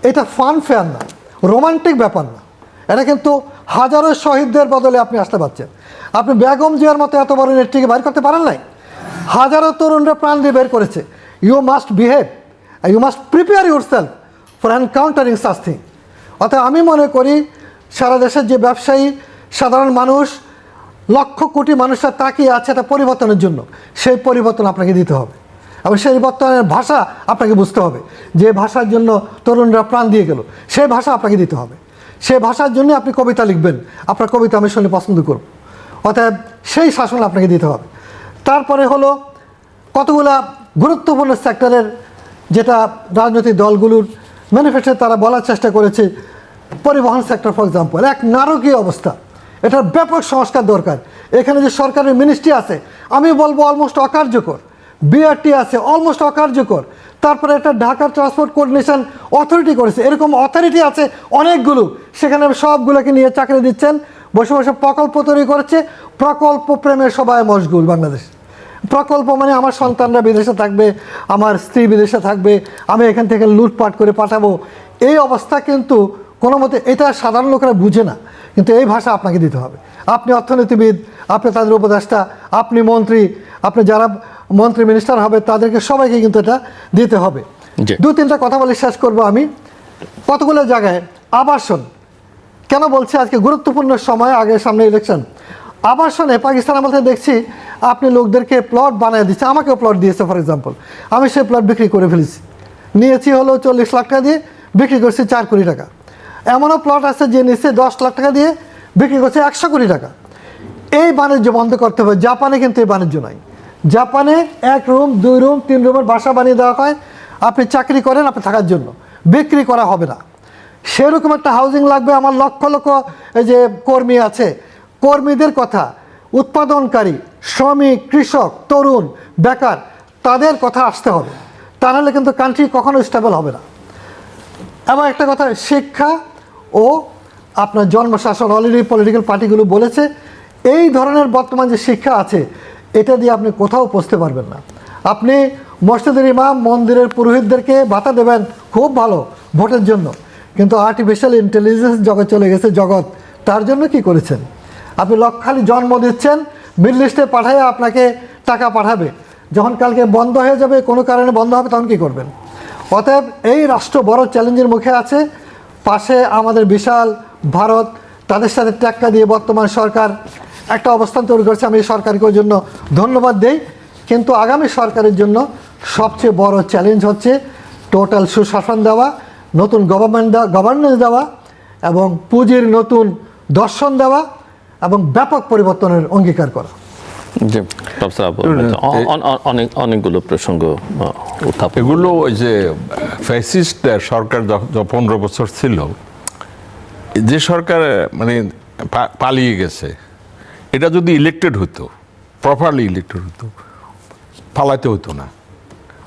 এটা ফান ফেয়ার না, রোমান্টিক ব্যাপার না। এটা কিন্তু হাজারো শহীদদের বদলে আপনি আসতে পারছেন। আপনি বেগম জিয়ার মতো এত বড় নেত্রীকে বাইর করতে পারেন নাই? হাজারো তরুণরা প্রাণ দিয়ে বের করেছে। You must behave, you must prepare yourself for encountering such thing. অর্থাৎ আমি মনে করি সারা দেশের যে ব্যবসায়ী, সাধারণ মানুষ, লক্ষ কোটি মানুষরা তাকিয়ে আছে এটা পরিবর্তনের জন্য, সেই পরিবর্তন আপনাকে দিতে হবে এবং সেই পরিবর্তনের ভাষা আপনাকে বুঝতে হবে। যে ভাষার জন্য তরুণরা প্রাণ দিয়ে গেল, সেই ভাষা আপনাকে দিতে হবে। সেই ভাষার জন্য আপনি কবিতা লিখবেন, আপনার কবিতা আমি শুনে পছন্দ করব। অতএব সেই শাসন আপনাকে দিতে হবে। তারপরে হলো কতগুলা গুরুত্বপূর্ণ সেক্টরের, যেটা রাজনৈতিক দলগুলোর ম্যানিফেস্টো তারা বলার চেষ্টা করেছে। পরিবহন সেক্টর ফর এক্সাম্পল, এক নারকীয় অবস্থা, এটার ব্যাপক সংস্কার দরকার। এখানে যে সরকারের মিনিস্ট্রি আছে, আমি বলবো অলমোস্ট অকার্যকর। বিআরটি আছে, অলমোস্ট অকার্যকর। তারপরে একটা ঢাকা ট্রান্সপোর্ট কোঅর্ডিনেশন অথরিটি করেছে, এরকম অথরিটি আছে অনেকগুলো, সেখানে সবগুলোকে নিয়ে চাকরি দিচ্ছেন, বসে বসে প্রকল্প তৈরি করেছে। প্রকল্প প্রেমে সবাই মশগুল বাংলাদেশ। প্রকল্প মানে আমার সন্তানরা বিদেশে থাকবে, আমার স্ত্রী বিদেশে থাকবে, আমি এখান থেকে লুটপাট করে পাঠাবো, এই অবস্থা কিন্তু কোনো মতে এটা সাধারণ লোকেরা বুঝে না, কিন্তু এই ভাষা আপনাকে দিতে হবে। আপনি অর্থনীতিবিদ, আপনি তাদের উপদেষ্টা, আপনি মন্ত্রী, আপনি যারা মন্ত্রী মিনিস্টার হবে তাদেরকে সবাইকে কিন্তু এটা দিতে হবে। জি। 2-3টা কথা বলে শেষ করব আমি। কতগুলো জায়গায় আবাসন কেন বলছি আজকে গুরুত্বপূর্ণ সময়, আগে সামনে ইলেকশন। আবাসনে পাকিস্তান আমল থেকে দেখছি আপনি লোকদেরকে প্লট বানিয়ে দিচ্ছে, আমাকেও প্লট দিয়েছে ফর এক্সাম্পল, আমি সেই প্লট বিক্রি করে ফেলেছি, নিয়েছি হলো 40 লাখ টাকা দিয়ে, বিক্রি করছি 4 কোটি টাকা। এমনও প্লট আছে যে নিচ্ছে 10 লাখ টাকা দিয়ে, বিক্রি করছে 100 কোটি টাকা। এই বাণিজ্য বন্ধ করতে হবে। জাপানে কিন্তু এই বাণিজ্য নাই। জাপানে 1 রুম 2 রুম 3 রুমের বাসা বানিয়ে দেওয়া হয়, আপনি চাকরি করেন, আপনি থাকার জন্য, বিক্রি করা হবে না। সেরকম একটা হাউজিং লাগবে। আমার লক্ষ লক্ষ এই যে কর্মী আছে, কর্মীদের কথা, উৎপাদনকারী, শ্রমিক, কৃষক, তরুণ, বেকার, তাদের কথা আসতে হবে, তা নাহলে কিন্তু কান্ট্রি কখনো স্টেবল হবে না। এবং একটা কথা, শিক্ষা ও আপনার জন্মশাসন, অলরেডি পলিটিক্যাল পার্টিগুলো বলেছে এই ধরনের বর্তমান যে শিক্ষা আছে এটা দিয়ে আপনি কোথাও পৌঁছতে পারবেন না। আপনি মসজিদের ইমাম, মন্দিরের পুরোহিতদেরকে ভাতা দেবেন, খুব ভালো ভোটের জন্য, কিন্তু আর্টিফিশিয়াল ইন্টেলিজেন্স জগৎ চলে গেছে জগৎ, তার জন্য কি করেছেন? আপনি খালি জন্ম দিচ্ছেন, মিডল ইস্টে পাঠায় আপনাকে টাকা পাঠাবে, যখন কালকে বন্ধ হয়ে যাবে, কোনো কারণে বন্ধ হবে, তখন কী করবেন? অতএব এই রাষ্ট্র বড় চ্যালেঞ্জের মুখে আছে। পাশে আমাদের বিশাল ভারত, তাদের সাথে টেক্কা দিয়ে বর্তমান সরকার একটা অবস্থান তৈরি করছে, আমি এই সরকারকে ওই জন্য ধন্যবাদ দেই। কিন্তু আগামী সরকারের জন্য সবচেয়ে বড় চ্যালেঞ্জ হচ্ছে টোটাল সুশাসন দেওয়া, নতুন গভর্নেন্স দেওয়া, এবং পুঁজির নতুন দর্শন দেওয়া, এবং ব্যাপক পরিবর্তনের অঙ্গীকার করা। জি, প্রফেসর আবু অনেকগুলো প্রসঙ্গ উত্থাপন। এগুলো ওই যে ফ্যাসিস্ট সরকার যখন 15 বছর ছিল, যে সরকার মানে পালিয়ে গেছে, এটা যদি ইলেক্টেড হতো, প্রপারলি ইলেক্টেড হতো, পালাইতে হতো না।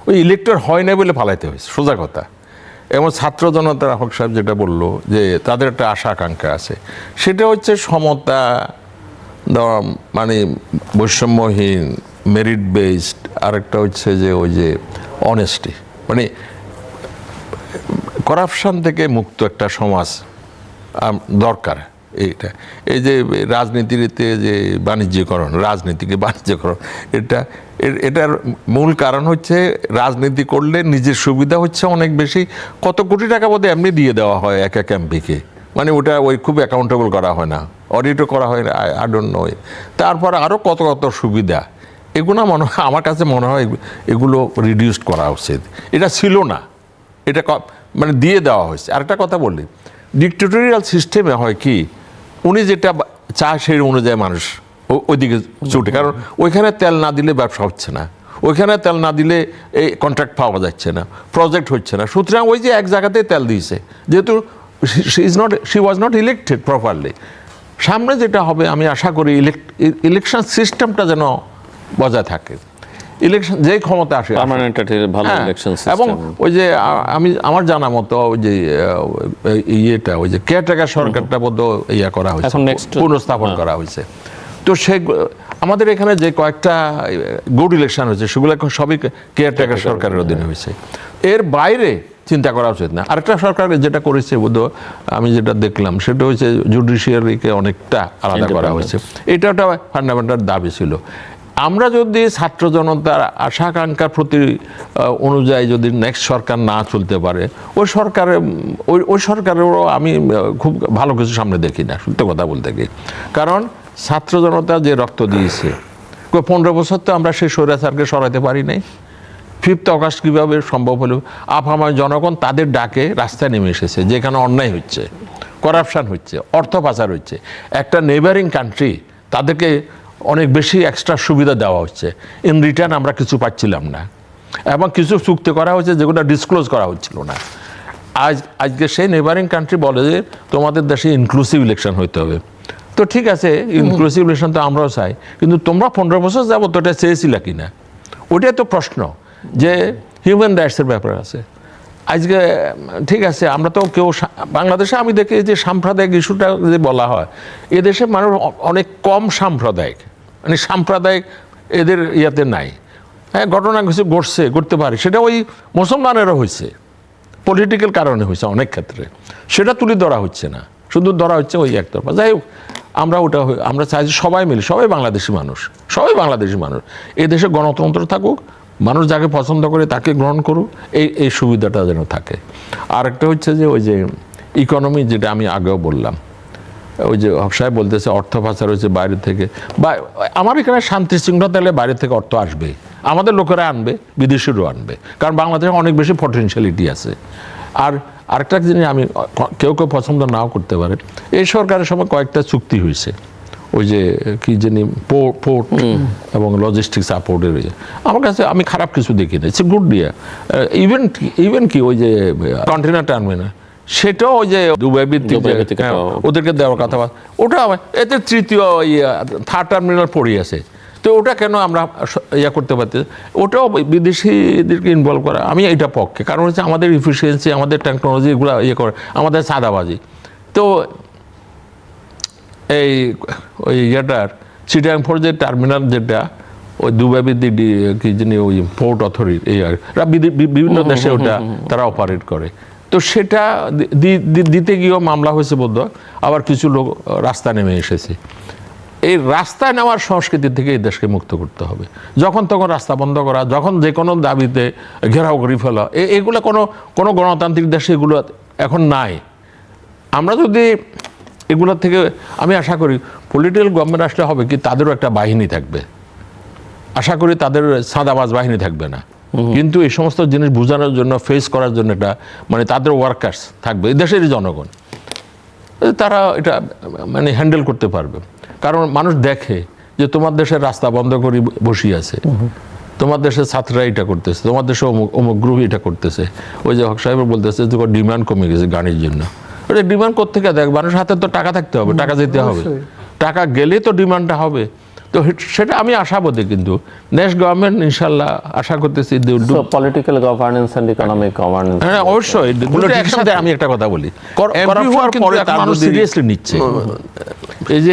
ওই ইলেক্টেড হয় না বলে পালাইতে হয়েছে, সোজা কথা। এবং ছাত্র জনতার হক সাহেব যেটা বললো যে তাদের একটা আশা আকাঙ্ক্ষা আছে, সেটা হচ্ছে সমতা, মানে বৈষম্যহীন, মেরিট বেসড, আরেকটা হচ্ছে যে ওই যে অনেস্টি, মানে করাপশন থেকে মুক্ত একটা সমাজ দরকার। এইটা এই যে রাজনীতিতে যে বাণিজ্যকরণ, রাজনীতিকে বাণিজ্যকরণ, এটার মূল কারণ হচ্ছে রাজনীতি করলে নিজের সুবিধা হচ্ছে অনেক বেশি। কত কোটি টাকা বোধহয় এমনি দিয়ে দেওয়া হয় এক এক এমপিকে, মানে ওটা ওই খুব অ্যাকাউন্টেবল করা হয় না, অডিটও করা হয় না, আই ডোন্ট নো। তারপর আরও কত কত সুবিধা, এগুলো মনে হয়, আমার কাছে মনে হয় এগুলো রিডিউস করা উচিত। এটা ছিল না, এটা মানে দিয়ে দেওয়া হয়েছে। আরেকটা কথা বললি, ডিক্টেটোরিয়াল সিস্টেমে হয় কি, উনি যেটা চায় সেই অনুযায়ী মানুষ ওইদিকে ছুটে, কারণ ওইখানে তেল না দিলে ব্যবসা হচ্ছে না, ওইখানে তেল না দিলে এই কন্ট্রাক্ট পাওয়া যাচ্ছে না, প্রজেক্ট হচ্ছে না। সুতরাং ওই যে এক জায়গাতেই তেল দিয়েছে, যেহেতু she was not elected properly. সামনে যেটা হবে আমি আশা করি ইলেকশন সিস্টেমটা যেন বজায় থাকে, ইলেকশন যে ক্ষমতা আসে ভালো ইলেকশন সিস্টেম। এবং ওই যে আমার জানা মতো ওই যে ইয়েটা, ওই যে কেয়ারটেকার সরকারটা বোধ ইয়া করা হয়েছে, পুনঃস্থাপন করা হয়েছে। তো সে আমাদের এখানে যে কয়েকটা গুড ইলেকশন হয়েছে, সেগুলো সবই কেয়ারটেকার সরকারের অধীনে হয়েছে। এর বাইরে চিন্তা করা উচিত না। আরেকটা সরকার যেটা করেছে বোধ আমি যেটা দেখলাম, সেটা হচ্ছে জুডিশিয়ারিকে অনেকটা আলাদা করা হয়েছে। এটা একটা ফান্ডামেন্টাল দাবি ছিল। আমরা যদি ছাত্র জনতার আশা আকাঙ্ক্ষার প্রতি অনুযায়ী যদি নেক্সট সরকার না চলতে পারে, ওই সরকারেরও আমি খুব ভালো কিছু সামনে দেখি না, সত্য কথা বলতে গিয়ে। কারণ ছাত্র জনতা যে রক্ত দিয়েছে, 15 বছর তো আমরা সেই স্বৈরাচারকে সরাতে পারি নাই। 5th অগাস্ট কীভাবে সম্ভব হলো? আপামর জনগণ তাদের ডাকে রাস্তায় নেমে এসেছে, যেখানে অন্যায় হচ্ছে, করাপশান হচ্ছে, অর্থ পাচার হচ্ছে। একটা নেবারিং কান্ট্রি, তাদেরকে অনেক বেশি এক্সট্রা সুবিধা দেওয়া হচ্ছে, ইন রিটার্ন আমরা কিছু পাচ্ছিলাম না, এবং কিছু চুক্তি করা হচ্ছে যেগুলো ডিসক্লোজ করা হচ্ছিল না। আজকে সেই নেবারিং কান্ট্রি বলে যে তোমাদের দেশে ইনক্লুসিভ ইলেকশন হইতে হবে। তো ঠিক আছে, ইনক্লুসিভ ইলেকশন তো আমরাও চাই, কিন্তু তোমরা 15 বছর যাবো তো এটা চেয়েছিলা কি না? ওইটাই তো প্রশ্ন, যে হিউম্যান রাইটসের ব্যাপার আছে। আজকে ঠিক আছে, আমরা তো কেউ বাংলাদেশে আমি দেখি যে সাম্প্রদায়িক ইস্যুটা যে বলা হয়, এদেশে মানুষ অনেক কম সাম্প্রদায়িক, মানে সাম্প্রদায়িক এদের ইয়াতে নাই। হ্যাঁ, ঘটনা কিছু ঘটতে পারে, সেটা ওই মুসলমানেরও হয়েছে, পলিটিক্যাল কারণে হয়েছে অনেক ক্ষেত্রে, সেটা তুলে ধরা হচ্ছে না, শুধু ধরা হচ্ছে ওই একতরফা। যাই হোক, আমরা চাই যে সবাই মিলে, সবাই বাংলাদেশি মানুষ, এই দেশে গণতন্ত্র থাকুক, মানুষ যাকে পছন্দ করে তাকে গ্রহণ করুক, এই সুবিধাটা যেন থাকে। আর একটা হচ্ছে যে ওই যে ইকোনমি, যেটা আমি আগেও বললাম, ওই যে হক সাহেব বলতেছে অর্থ পাচার হয়েছে বাইরে থেকে, বা আমার এখানে শান্তি শৃঙ্খলা হলে বাইরে থেকে অর্থ আসবে, আমাদের লোকেরা আনবে, বিদেশিরাও আনবে, কারণ বাংলাদেশে অনেক বেশি পটেনশিয়ালিটি আছে। আর আরেকটা জিনিস আমি কেউ পছন্দ নাও করতে পারে, এই সরকারের সময় কয়েকটা চুক্তি হয়েছে, ওই যে কি জানি পোর্ট এবং লজিস্টিক সাপোর্টের, আমার কাছে আমি খারাপ কিছু দেখি না, ইটস এ গুড ডিয়া। ইভেন কি ওই যে কন্টেনার টার্মিনাল, সেটাও ওই যে দুবাই ভিত্তিক ওদেরকে দেওয়ার কথা, ওটা এতে তৃতীয় থার্ড টার্মিনাল পড়ে আছে, তো ওটা কেন আমরা করতে পারতে, ওটাও বিদেশিদেরকে ইনভলভ করা, আমি এইটা পক্ষে। কারণ হচ্ছে আমাদের ইফিসিয়েন্সি, আমাদের টেকনোলজি, এগুলো করে, আমাদের সাদাবাজি। তো ওই ইয়েটার চিটাগাং পোর্ট যে টার্মিনাল, যেটা ওই দুবাই ভিত্তিক কি জানি ওই পোর্ট অথরিটি, বিভিন্ন দেশে ওটা তারা অপারেট করে, তো সেটা দিতে গিয়েও মামলা হয়েছে বোধ, আবার কিছু লোক রাস্তা নেমে এসেছে। এই রাস্তায় নেওয়ার সংস্কৃতি থেকে এই দেশকে মুক্ত করতে হবে। যখন তখন রাস্তা বন্ধ করা, যখন যে কোনো দাবিতে ঘেরাও করে ফেলা, এগুলো কোনো গণতান্ত্রিক দেশে এগুলো এখন নাই। আমরা যদি এগুলোর থেকে, আমি আশা করি পলিটিক্যাল গভর্নমেন্ট আসলে হবে কি, তাদেরও একটা বাহিনী থাকবে, আশা করি তাদের সাদাবাজ বাহিনী থাকবে না, কিন্তু এই সমস্ত জিনিস বোঝানোর জন্য, ফেস করার জন্য একটা মানে তাদের ওয়ার্কার্স থাকবে, এই দেশেরই জনগণ, তারা এটা মানে হ্যান্ডেল করতে পারবে। কারণ মানুষ দেখে যে তোমার দেশের রাস্তা বন্ধ করে বসিয়ে আছে, তোমার দেশের ছাত্ররা এটা করতেছে, তোমার দেশে অমুক গ্রুপ এটা করতেছে। ওই যে হক সাহেব বলতেছে যে ডিমান্ড কমে গেছে গাড়ির জন্য, ওটা ডিমান্ড কোত্থেকে দেখ, মানুষের হাতে তো টাকা থাকতে হবে, টাকা যেতে হবে, টাকা গেলে তো ডিমান্ডটা হবে। তো সেটা আমি আশাবাদী, কিন্তু নেক্সট গভর্নমেন্ট ইনশাল্লাহ আশা করতেছি political governance and economic governance, হ্যাঁ অবশ্যই। আমি একটা কথা বলি, মানুষ সিরিয়াসলি নিচ্ছে, এই যে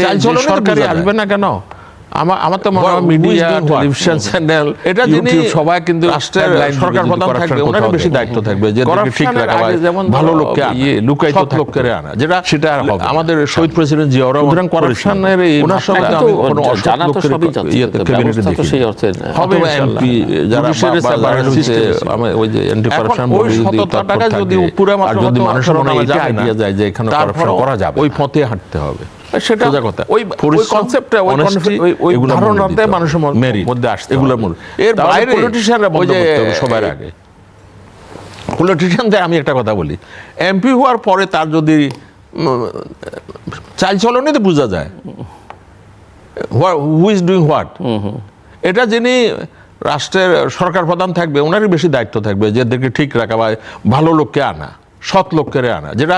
সরকারি আসবে না কেন, আমার তো মনে হয় মিডিয়া, টেলিভিশন চ্যানেল, এটা যিনি সবাই কিন্তু রাষ্ট্রের সরকার প্রধান থাকবে, ওনারই বেশি দায়িত্ব থাকবে যে ঠিক রাখা, যেমন ভালো লোককে লুকায়িত লোককে আনা, যেটা সেটা আমাদের শহীদ প্রেসিডেন্ট জিয়াউর রহমান করাপশনের ওনার সঙ্গে আমি কোনো জানা তো সবই জানতে ক্যাবিনেটে দেখি সেই অর্থে হবে এমপি যারা ওই যে অ্যান্টি করাপশন বডি যদি টাকা যদি পুরো মাত্র যদি মানুষের মনে আইডিয়া যায় যে এখানে করাপশন করা যাবে, ওই পথে হাঁটতে হবে, সেটা কথা। ওই কনসেপ্টটা, ওই ধারণাতে মানুষের মধ্যে আসছে, এগুলোর মূল। এর বাইরে পলিটিশিয়ানরা বলতে সবার আগে পলিটিশিয়ানদের আমি একটা কথা বলি, এমপি হওয়ার পরে তার যদি চালচলনেতে বোঝা যায় হু ইজ ডুইং হোয়াট, এটা যিনি রাষ্ট্রের সরকার প্রধান থাকবে ওনারই বেশি দায়িত্ব থাকবে যে এদেরকে ঠিক রাখা বা ভালো লোককে আনা, সৎ লোককে আনা, যেটা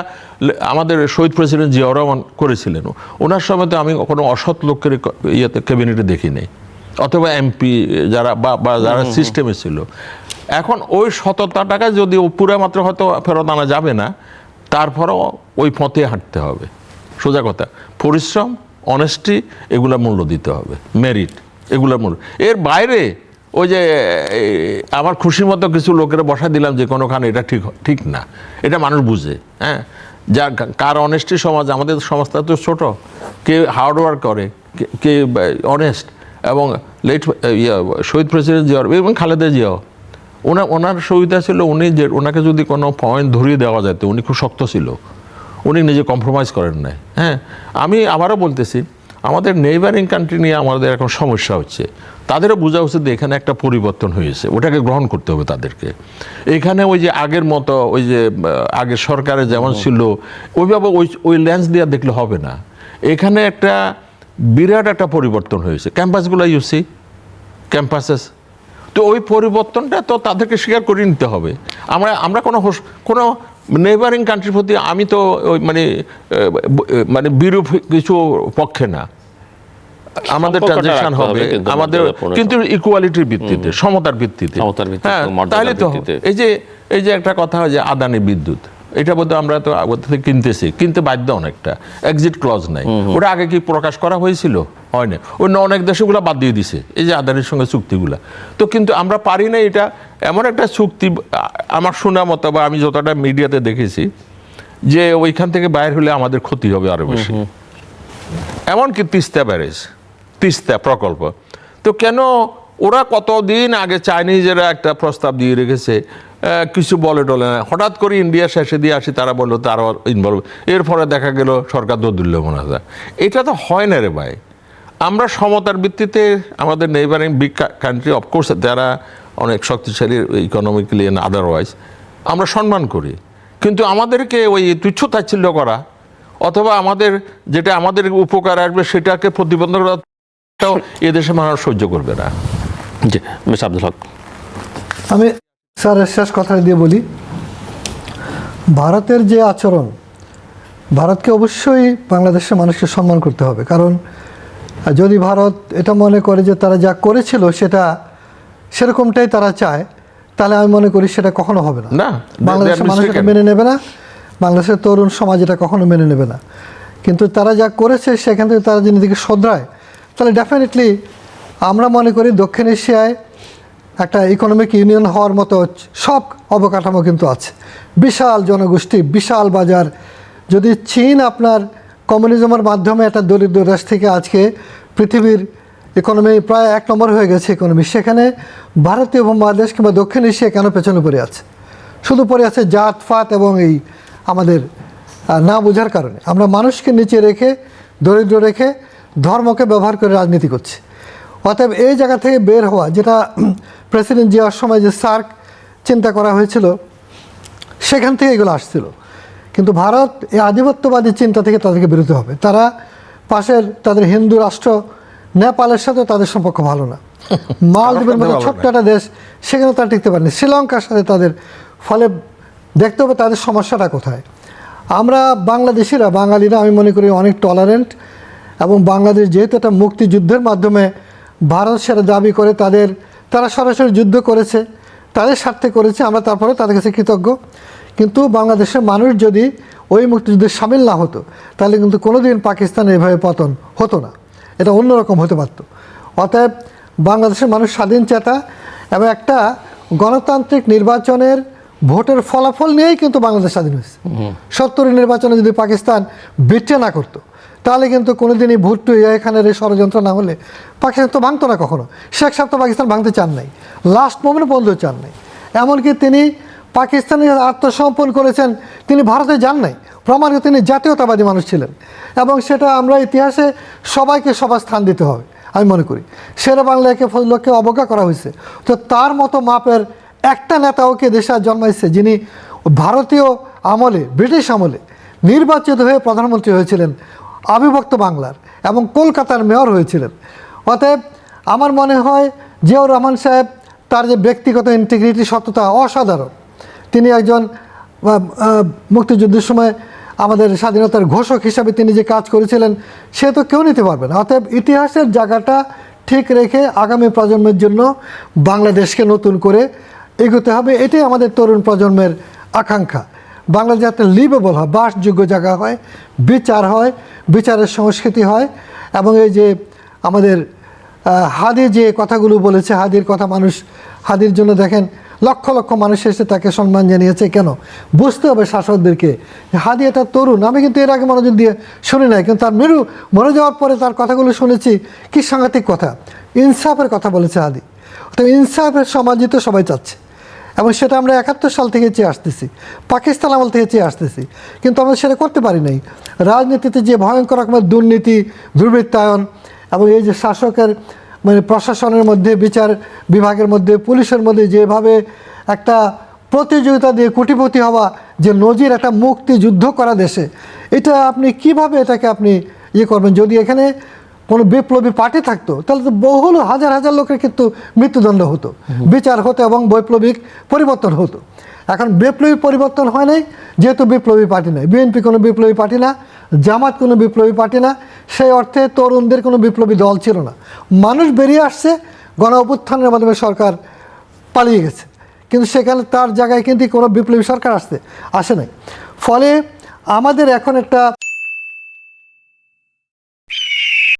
আমাদের শহীদ প্রেসিডেন্ট জিয়াউর রহমান করেছিলেন। ওনার সময় তো আমি কোনো অসৎ লোকের ইয়েতে ক্যাবিনেটে দেখি নাই, অথবা এমপি যারা বা যারা সিস্টেমে ছিল। এখন ওই সততাটাকে যদি পুরো মাত্র হয়তো ফেরত আনা যাবে না, তারপরেও ওই পথে হাঁটতে হবে। সোজা কথা, পরিশ্রম, অনেস্টি, এগুলোর মূল্য দিতে হবে, মেরিট, এগুলোর মূল্য। এর বাইরে ওই যে আমার খুশি মতো কিছু লোকের বসা দিলাম যে কোনোখানে, এটা ঠিক না, এটা মানুষ বুঝে। হ্যাঁ, যার কার অনেস্টি সমাজ, আমাদের সমাজটা তো ছোট, কে হার্ডওয়ার্ক করে, কে অনেস্ট। এবং শহীদ প্রেসিডেন্ট জিয়া এবং খালেদা জিয়াও, ওনার সুবিধা ছিল উনি যে ওনাকে যদি কোনো পয়েন্ট ধরিয়ে দেওয়া যেত, উনি খুব শক্ত ছিল, উনি নিজে কম্প্রোমাইজ করেন নাই। হ্যাঁ, আমি আবারও বলতেছি, আমাদের নেইবারিং কান্ট্রি নিয়ে আমাদের এখন সমস্যা হচ্ছে, তাদেরও বোঝা উচিত এখানে একটা পরিবর্তন হয়েছে, ওটাকে গ্রহণ করতে হবে তাদেরকে। এখানে ওই যে আগের মতো ওই যে আগের সরকারে যেমন ছিল ওইভাবে ওই লেন্স দিয়ে দেখলে হবে না। এখানে একটা বিরাট একটা পরিবর্তন হয়েছে, ক্যাম্পাসগুলো ইউসি ক্যাম্পাসেস, তো ওই পরিবর্তনটা তো তাদেরকে স্বীকার করে নিতে হবে। আমরা কোনো নেইবারিং কান্ট্রির প্রতি আমি তো ওই মানে বিরূপ কিছু পক্ষে না, আমাদের ট্রানজিশন হবে, আমাদের কিন্তু ইকুয়ালিটির ভিত্তিতে, সমতার ভিত্তিতে। হ্যাঁ, তাহলে তো এই যে একটা কথা হয় যে আদানি বিদ্যুৎ, এটা বোধহয় আমরা তো ওদের থেকে কিনতে বাধ্য অনেকটা, এক্সিট ক্লজ নাই। ওটা আগে কি প্রকাশ করা হয়েছিল? হয় না। অন্য অনেক দেশগুলো বাদ দিয়ে দিছে, এই যে আদানির সঙ্গে চুক্তিগুলা। তো কিন্তু আমরা পারি না, এটা এমন একটা চুক্তি আমার শোনা মতো বা আমি যতটা মিডিয়াতে দেখেছি যে ওইখান থেকে বাইর হলে আমাদের ক্ষতি হবে আরো বেশি। এমনকি তিস্তা প্রকল্প তো কেন ওরা কতদিন আগে চাইনিজেরা একটা প্রস্তাব দিয়ে রেখেছে, কিছু বলে টলে না, হঠাৎ করে ইন্ডিয়া শেষে দিয়ে আসি তারা বললো তারা ইনভলভ, এর ফলে দেখা গেল সরকার দোদুল্য মনে হয়। এটা তো হয় না রে ভাই। আমরা সমতার ভিত্তিতে আমাদের নেইবারিং বিগ কান্ট্রি অফকোর্স যারা অনেক শক্তিশালী ইকোনমিক্যালি অ্যান্ড আদারওয়াইজ আমরা সম্মান করি, কিন্তু আমাদেরকে ওই তুচ্ছ তাচ্ছিল্য করা অথবা আমাদের যেটা আমাদের উপকার আসবে সেটাকে প্রতিবন্ধক করা এদেশে মানুষ সহ্য করবে না। জি মিস আব্দুল হক। আমি স্যারের শেষ কথা দিয়ে বলি, ভারতের যে আচরণ, ভারতকে অবশ্যই বাংলাদেশের মানুষকে সম্মান করতে হবে। কারণ যদি ভারত এটা মনে করে যে তারা যা করেছিল সেটা সেরকমটাই তারা চায়, তাহলে আমি মনে করি সেটা কখনো হবে না। বাংলাদেশের মানুষ এটা মেনে নেবে না, বাংলাদেশের তরুণ সমাজ এটা কখনো মেনে নেবে না। কিন্তু তারা যা করেছে সেখান থেকে তারা যদি নিজেকে শোধরায়, তাহলে ডেফিনেটলি আমরা মনে করি দক্ষিণ এশিয়ায় একটা ইকোনমিক ইউনিয়ন হওয়ার মতো সব অবকাঠামো কিন্তু আছে। বিশাল জনগোষ্ঠী, বিশাল বাজার। যদি চীন আপনার কমিউনিজমের মাধ্যমে একটা দরিদ্র দেশ থেকে আজকে পৃথিবীর ইকোনমি প্রায় 1 নম্বর হয়ে গেছে ইকোনমি, সেখানে ভারতীয় উপমহাদেশ কিংবা দক্ষিণ এশিয়া কেন পেছনে পড়ে আছে? শুধু পড়ে আছে জাতপাত এবং এই আমাদের না বোঝার কারণে। আমরা মানুষকে নিচে রেখে, দরিদ্র রেখে, ধর্মকে ব্যবহার করে রাজনীতি করছি। অতএব এই জায়গা থেকে বের হওয়া, যেটা প্রেসিডেন্ট জিয়ার সময় যে সার্ক চিন্তা করা হয়েছিল, সেখান থেকে এগুলো আসছিল। কিন্তু ভারত এই আধিপত্যবাদী চিন্তা থেকে তাদেরকে বেরোতে হবে। তারা পাশের তাদের হিন্দু রাষ্ট্র নেপালের সাথে তাদের সম্পর্ক ভালো না, মালদ্বীপের মতো ছোট্ট একটা দেশ, সেখানে তারা টিকতে পারেনি, শ্রীলঙ্কার সাথে তাদের। ফলে দেখতে হবে তাদের সমস্যাটা কোথায়। আমরা বাংলাদেশিরা, বাঙালিরা আমি মনে করি অনেক টলারেন্ট, এবং বাংলাদেশ যেহেতু একটা মুক্তিযুদ্ধের মাধ্যমে ভারত সেটা দাবি করে, তারা সরাসরি যুদ্ধ করেছে, তাদের স্বার্থে করেছে, আমরা তারপরে তাদের কাছে কৃতজ্ঞ। কিন্তু বাংলাদেশের মানুষ যদি ওই মুক্তিযুদ্ধে সামিল না হতো, তাহলে কিন্তু কোনোদিন পাকিস্তানে এভাবে পতন হতো না, এটা অন্যরকম হতে পারত। অতএব বাংলাদেশের মানুষ স্বাধীন চেতা, এবং একটা গণতান্ত্রিক নির্বাচনের ভোটের ফলাফল নিয়েই কিন্তু বাংলাদেশ স্বাধীন হয়েছে। 70 নির্বাচনে যদি পাকিস্তান বিট্রে না করতো, তাহলে কিন্তু কোনোদিনই ভুট্টো ইয়াহিয়া খানের এই ষড়যন্ত্র না হলে পাকিস্তান তো ভাঙতো না কখনো। শেখ সাহেব তো পাকিস্তান ভাঙতে চান নাই, লাস্ট মোমেন্ট পর্যন্ত চান নাই। এমনকি তিনি পাকিস্তানে আত্মসমর্পণ করেছেন, তিনি ভারতে যান নাই, প্রমাণিত তিনি জাতীয়তাবাদী মানুষ ছিলেন। এবং সেটা আমরা ইতিহাসে সবাইকে সবার স্থান দিতে হবে আমি মনে করি। শেরে বাংলাকে ফজলকে অবজ্ঞা করা হয়েছে, তো তার মতো মাপের একটা নেতাওকে দেশে জন্মাইছে, যিনি ভারতীয় আমলে, ব্রিটিশ আমলে নির্বাচিত হয়ে প্রধানমন্ত্রী হয়েছিলেন অবিভক্ত বাংলার, এবং কলকাতার মেয়র হয়েছিলেন। অতএব আমার মনে হয় জিয়াউর রহমান সাহেব, তার যে ব্যক্তিগত ইন্টিগ্রিটি, সততা অসাধারণ। তিনি একজন মুক্তিযুদ্ধের সময় আমাদের স্বাধীনতার ঘোষক হিসাবে তিনি যে কাজ করেছিলেন, সে তো কেউ নিতে পারবে না। অতএব ইতিহাসের জায়গাটা ঠিক রেখে আগামী প্রজন্মের জন্য বাংলাদেশকে নতুন করে এগোতে হবে, এটাই আমাদের তরুণ প্রজন্মের আকাঙ্ক্ষা। বাংলাদেশ যাতে লিভেবল হয়, বাসযোগ্য জায়গা হয়, বিচার হয়, বিচারের সংস্কৃতি হয়। এবং এই যে আমাদের হাদি যে কথাগুলো বলেছে, হাদির কথা মানুষ, হাদির জন্য দেখেন লক্ষ লক্ষ মানুষ এসে তাকে সম্মান জানিয়েছে। কেন? বুঝতে হবে শাসকদেরকে, হাদি এটা তরুণ। আমি কিন্তু এর আগে মনোযোগ দিয়ে শুনি নাই, কিন্তু তার মরে যাওয়ার পরে তার কথাগুলো শুনেছি, কি সাংঘাতিক কথা। ইনসাফের কথা বলেছে হাদি। তো ইনসাফের সমাজই তো সবাই চাচ্ছে, এবং সেটা আমরা 71 সাল থেকে চেয়ে আসতেছি, পাকিস্তান আমল থেকে চেয়ে আসতেছি, কিন্তু আমরা সেটা করতে পারি নাই। রাজনীতিতে যে ভয়ঙ্কর রকমের দুর্নীতি, দুর্বৃত্তায়ন, এবং এই যে শাসকের প্রশাসনের মধ্যে, বিচার বিভাগের মধ্যে, পুলিশের মধ্যে যেভাবে একটা প্রতিযোগিতা দিয়ে কোটিপতি হওয়া, যে নজির একটা মুক্তিযুদ্ধ করা দেশে, এটা আপনি কিভাবে এটাকে আপনি করবেন? যদি এখানে কোনো বিপ্লবী পার্টি থাকতো, তাহলে তো বহু হাজার হাজার লোকের কিন্তু মৃত্যুদণ্ড হতো, বিচার হতো, এবং বৈপ্লবিক পরিবর্তন হতো। এখন বিপ্লবী পরিবর্তন হয় নাই, যেহেতু বিপ্লবী পার্টি নাই। বিএনপি কোনো বিপ্লবী পার্টি না, জামাত কোনো বিপ্লবী পার্টি না, সেই অর্থে তরুণদের কোনো বিপ্লবী দল ছিল না। মানুষ বেরিয়ে আসছে, গণ অভ্যুত্থানের মাধ্যমে সরকার পালিয়ে গেছে, কিন্তু সেখানে তার জায়গায় কিন্তু কোনো বিপ্লবী সরকার আসে নাই। ফলে আমাদের এখন একটা